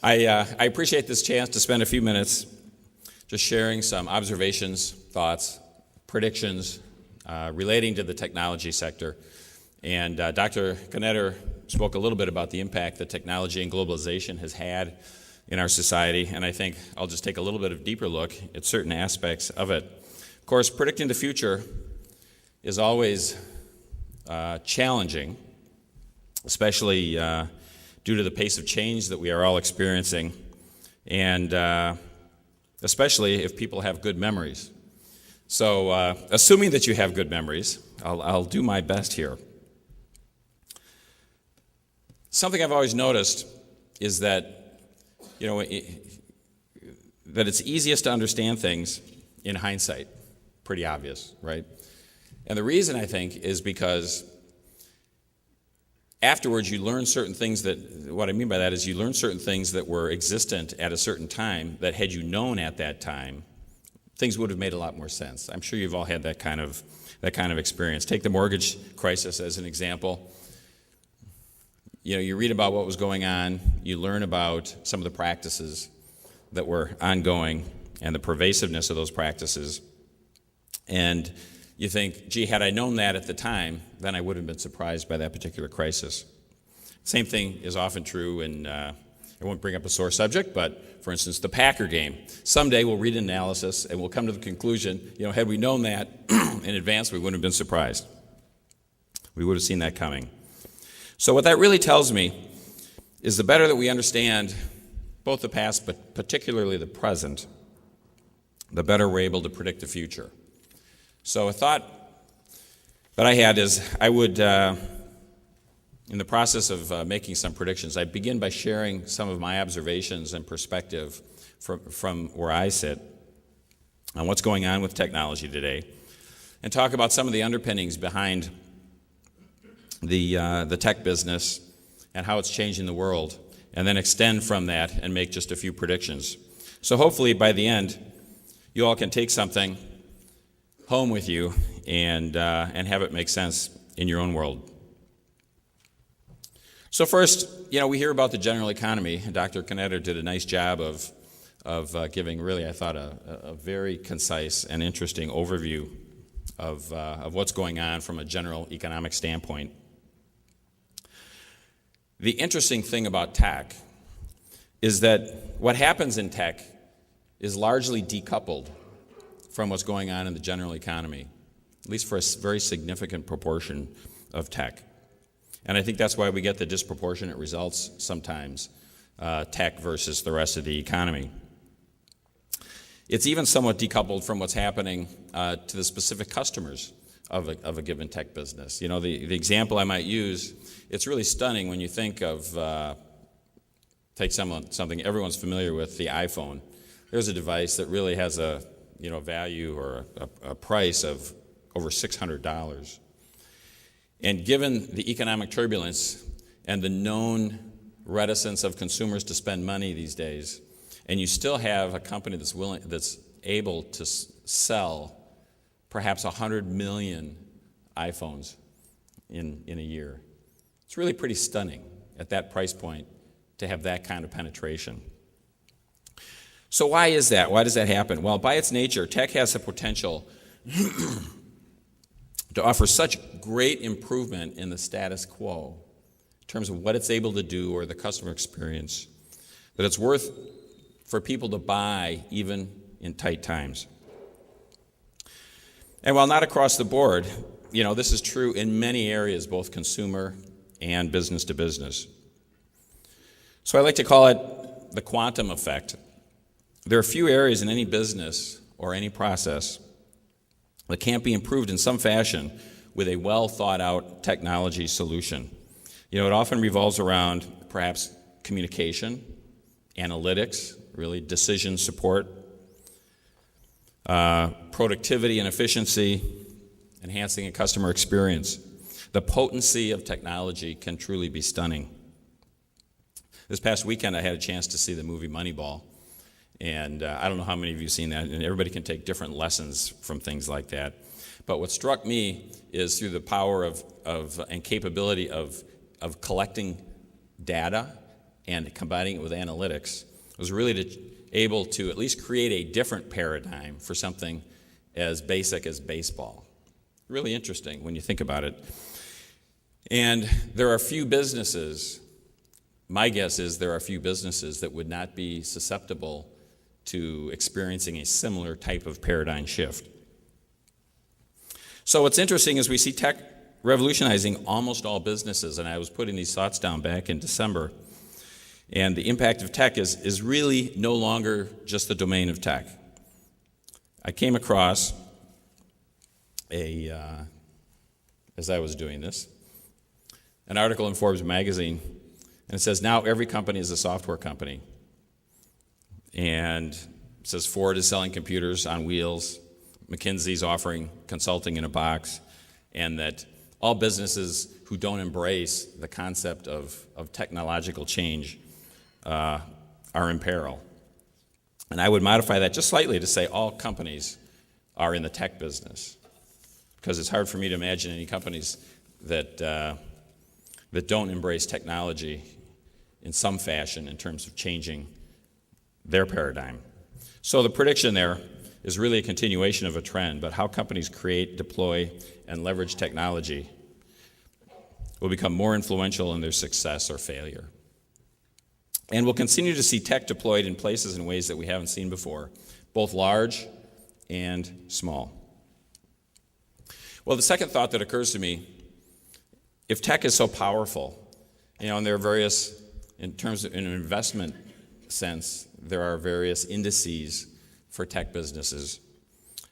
I appreciate this chance to spend a few minutes just sharing some observations, thoughts, predictions relating to the technology sector. And Dr. Knetter spoke a little bit about the impact that technology and globalization has had in our society, and I think I'll just take a little bit of deeper look at certain aspects of it. Of course, predicting the future is always challenging, especially due to the pace of change that we are all experiencing, and especially if people have good memories. So, assuming that you have good memories, I'll do my best here. Something I've always noticed is that, that it's easiest to understand things in hindsight. Pretty obvious, right? And the reason, I think, is because afterwards you learn certain things what I mean by that is you learn certain things that were existent at a certain time that had you known at that time, things would have made a lot more sense. I'm sure you've all had that kind of experience. Take the mortgage crisis as an example. You read about what was going on, you learn about some of the practices that were ongoing and the pervasiveness of those practices, and you think, gee, had I known that at the time, then I would have been surprised by that particular crisis. Same thing is often true in, I won't bring up a sore subject, but for instance, the Packer game. Someday we'll read an analysis and we'll come to the conclusion, had we known that in advance, we wouldn't have been surprised. We would have seen that coming. So what that really tells me is the better that we understand both the past, but particularly the present, the better we're able to predict the future. So a thought that I had is I would, in the process of making some predictions, I'd begin by sharing some of my observations and perspective from where I sit on what's going on with technology today, and talk about some of the underpinnings behind the tech business and how it's changing the world, and then extend from that and make just a few predictions. So hopefully by the end, you all can take something home with you and have it make sense in your own world. So first, we hear about the general economy, and Dr. Knetter did a nice job of giving, really, I thought, a very concise and interesting overview of what's going on from a general economic standpoint. The interesting thing about tech is that what happens in tech is largely decoupled from what's going on in the general economy, at least for a very significant proportion of tech. And I think that's why we get the disproportionate results sometimes, tech versus the rest of the economy. It's even somewhat decoupled from what's happening to the specific customers of a given tech business. The example I might use, it's really stunning when you think of, take something everyone's familiar with, the iPhone. There's a device that really has a value or a price of over $600. And given the economic turbulence and the known reticence of consumers to spend money these days, and you still have a company that's able to sell perhaps 100 million iPhones in a year. It's really pretty stunning at that price point to have that kind of penetration. So why is that? Why does that happen? Well, by its nature, tech has the potential to offer such great improvement in the status quo in terms of what it's able to do or the customer experience that it's worth for people to buy even in tight times. And while not across the board, this is true in many areas, both consumer and business to business. So I like to call it the quantum effect. There are few areas in any business or any process that can't be improved in some fashion with a well thought out technology solution. It often revolves around perhaps communication, analytics, really decision support, productivity and efficiency, enhancing a customer experience. The potency of technology can truly be stunning. This past weekend I had a chance to see the movie Moneyball, and I don't know how many of you have seen that, and everybody can take different lessons from things like that. But what struck me is through the power of and capability of collecting data and combining it with analytics was really able to at least create a different paradigm for something as basic as baseball. Really interesting when you think about it. And there are few businesses, my guess is there are few businesses that would not be susceptible to experiencing a similar type of paradigm shift. So what's interesting is we see tech revolutionizing almost all businesses, and I was putting these thoughts down back in December. And the impact of tech is really no longer just the domain of tech. I came across as I was doing this, an article in Forbes magazine, and it says now every company is a software company. And it says Ford is selling computers on wheels, McKinsey's offering consulting in a box, and that all businesses who don't embrace the concept of technological change are in peril. And I would modify that just slightly to say all companies are in the tech business, because it's hard for me to imagine any companies that don't embrace technology in some fashion in terms of changing their paradigm. So the prediction there is really a continuation of a trend, but how companies create, deploy, and leverage technology will become more influential in their success or failure. And we'll continue to see tech deployed in places and ways that we haven't seen before, both large and small. Well, the second thought that occurs to me, if tech is so powerful, and there are various, in terms of in an investment sense, there are various indices for tech businesses.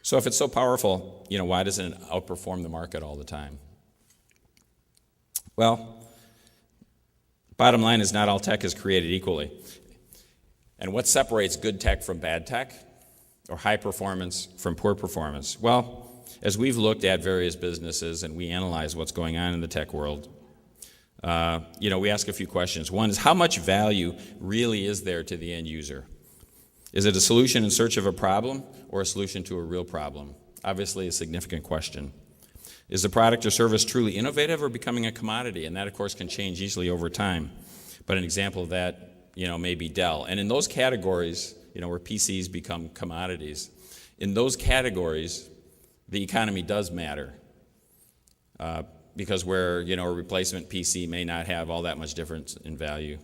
So if it's so powerful, why doesn't it outperform the market all the time? Well, bottom line is not all tech is created equally. And what separates good tech from bad tech, or high performance from poor performance? Well, as we've looked at various businesses and we analyze what's going on in the tech world, we ask a few questions. One is, how much value really is there to the end user? Is it a solution in search of a problem or a solution to a real problem? Obviously a significant question. Is the product or service truly innovative or becoming a commodity? And that, of course, can change easily over time. But an example of that, may be Dell. And in those categories, where PCs become commodities, in those categories, the economy does matter. Because where, a replacement PC may not have all that much difference in value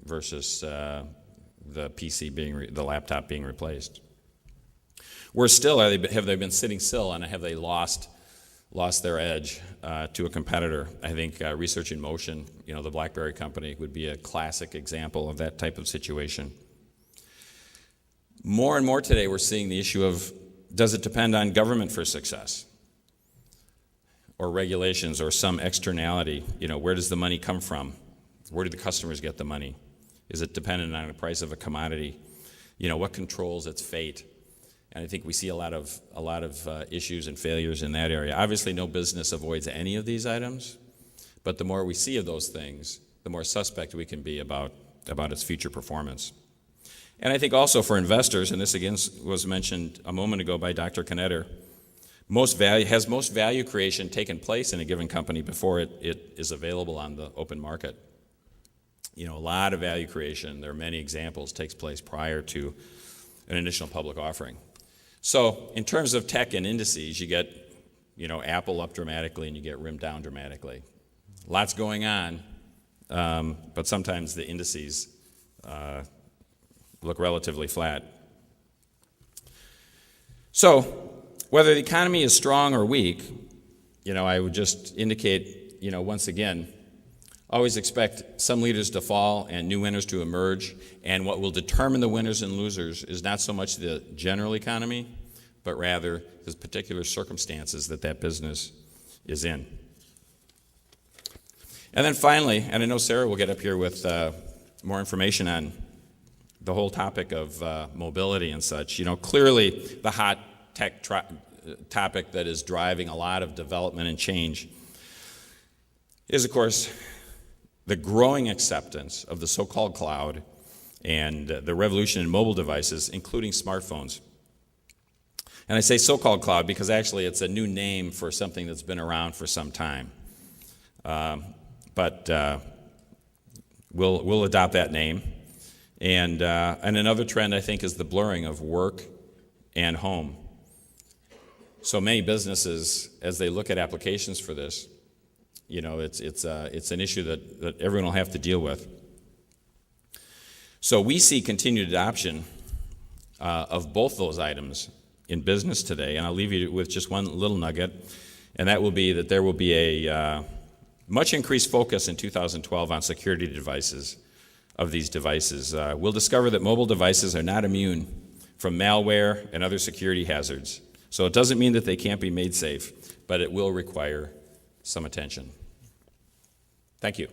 versus the PC the laptop being replaced. Worse still, have they been sitting still, and have they lost their edge to a competitor? I think Research in Motion, the BlackBerry company, would be a classic example of that type of situation. More and more today, we're seeing the issue of, does it depend on government for success, or regulations, or some externality? Where does the money come from? Where do the customers get the money? Is it dependent on the price of a commodity? What controls its fate? And I think we see a lot of issues and failures in that area. Obviously, no business avoids any of these items, but the more we see of those things, the more suspect we can be about its future performance. And I think also for investors, and this again was mentioned a moment ago by Dr. Knetter, most value creation taken place in a given company before it is available on the open market? A lot of value creation, there are many examples, takes place prior to an initial public offering. So in terms of tech and indices, you get, Apple up dramatically and you get RIM down dramatically. Lots going on, but sometimes the indices look relatively flat. So whether the economy is strong or weak, I would just indicate, once again, always expect some leaders to fall and new winners to emerge, and what will determine the winners and losers is not so much the general economy, but rather the particular circumstances that business is in. And then finally, and I know Sarah will get up here with more information on the whole topic of mobility and such. Clearly the hot tech topic that is driving a lot of development and change is, of course, the growing acceptance of the so-called cloud and the revolution in mobile devices, including smartphones. And I say so-called cloud because actually it's a new name for something that's been around for some time. But We'll adopt that name. And another trend, I think, is the blurring of work and home. So many businesses, as they look at applications for this, it's an issue that everyone will have to deal with. So we see continued adoption of both those items in business today, and I'll leave you with just one little nugget, and that will be that there will be a much increased focus in 2012 on security devices of these devices. We'll discover that mobile devices are not immune from malware and other security hazards. So it doesn't mean that they can't be made safe, but it will require some attention. Thank you.